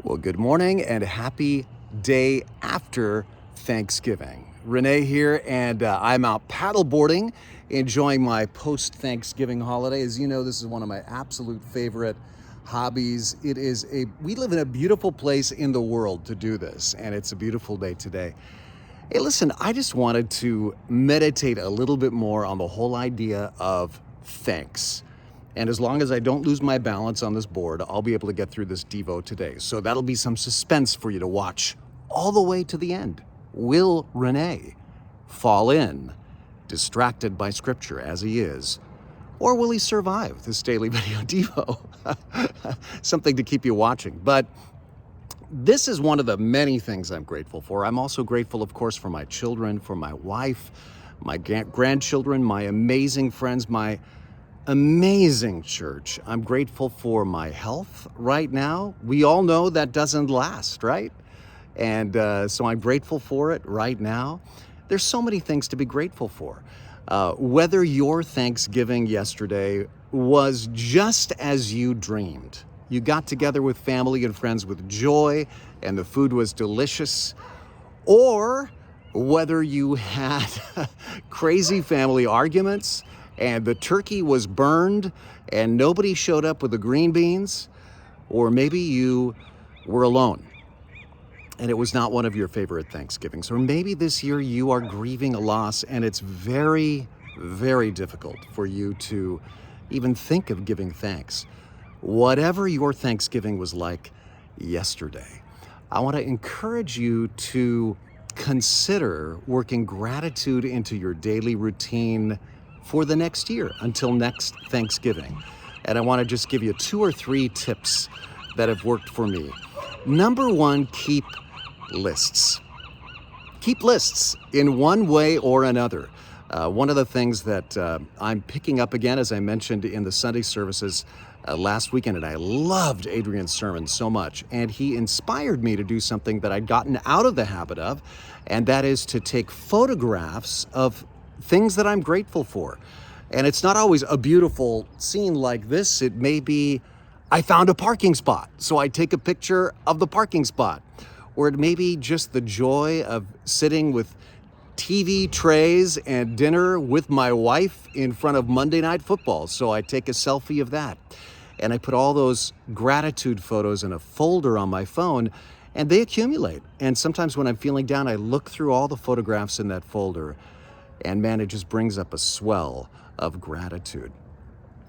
Well, good morning and happy day after Thanksgiving. Rene here, and I'm out paddleboarding, enjoying my post-Thanksgiving holiday. As you know, this is one of my absolute favorite hobbies. We live in a beautiful place in the world to do this, and it's a beautiful day today. Hey, listen, I just wanted to meditate a little bit more on the whole idea of thanks. And as long as I don't lose my balance on this board, I'll be able to get through this Devo today. So that'll be some suspense for you to watch all the way to the end. Will Rene fall in, distracted by scripture as he is? Or will he survive this daily video Devo? Something to keep you watching. But this is one of the many things I'm grateful for. I'm also grateful, of course, for my children, for my wife, my grandchildren, my amazing friends, my amazing church. I'm grateful for my health right now. We all know that doesn't last, right? And so I'm grateful for it right now. There's so many things to be grateful for. Whether your Thanksgiving yesterday was just as you dreamed, you got together with family and friends with joy and the food was delicious, or whether you had crazy family arguments and the turkey was burned and nobody showed up with the green beans, or maybe you were alone and it was not one of your favorite Thanksgivings, or maybe this year you are grieving a loss and it's very, very difficult for you to even think of giving thanks. Whatever your Thanksgiving was like yesterday, I want to encourage you to consider working gratitude into your daily routine for the next year until next Thanksgiving. And I want to just give you 2 or 3 tips that have worked for me. Number 1, keep lists. Keep lists in one way or another. One of the things that I'm picking up again, as I mentioned in the Sunday services last weekend, and I loved Adrian's sermon so much, and he inspired me to do something that I'd gotten out of the habit of, and that is to take photographs of things that I'm grateful for. And it's not always a beautiful scene like this. It may be, I found a parking spot, so I take a picture of the parking spot. Or it may be just the joy of sitting with TV trays and dinner with my wife in front of Monday Night Football, so I take a selfie of that. And I put all those gratitude photos in a folder on my phone, and they accumulate. And sometimes when I'm feeling down, I look through all the photographs in that folder, and man, it just brings up a swell of gratitude.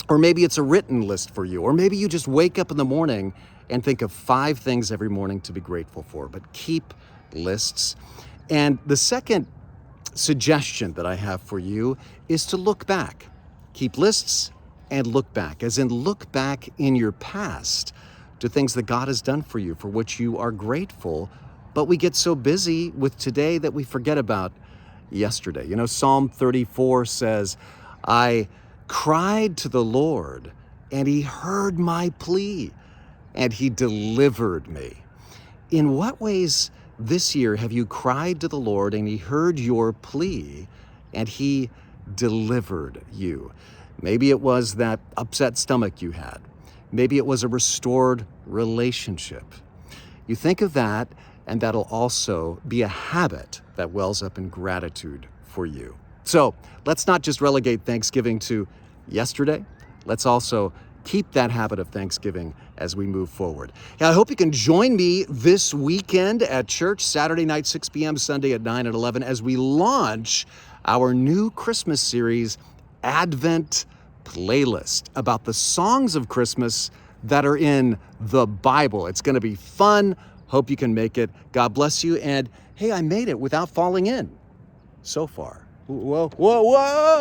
Or maybe it's a written list for you, or maybe you just wake up in the morning and think of 5 things every morning to be grateful for, but keep lists. And the second suggestion that I have for you is to look back. Keep lists and look back, as in look back in your past to things that God has done for you, for which you are grateful, but we get so busy with today that we forget about yesterday. You know, Psalm 34 says, I cried to the Lord and he heard my plea and he delivered me. In what ways this year have you cried to the Lord and he heard your plea and he delivered you? Maybe it was that upset stomach you had. Maybe it was a restored relationship. You think of that, and that'll also be a habit that wells up in gratitude for you. So let's not just relegate Thanksgiving to yesterday. Let's also keep that habit of Thanksgiving as we move forward. Now, I hope you can join me this weekend at church, Saturday night, 6 p.m., Sunday at 9 and 11, as we launch our new Christmas series, Advent Playlist, about the songs of Christmas that are in the Bible. It's going to be fun. Hope you can make it. God bless you. And hey, I made it without falling in so far. Whoa, whoa, whoa.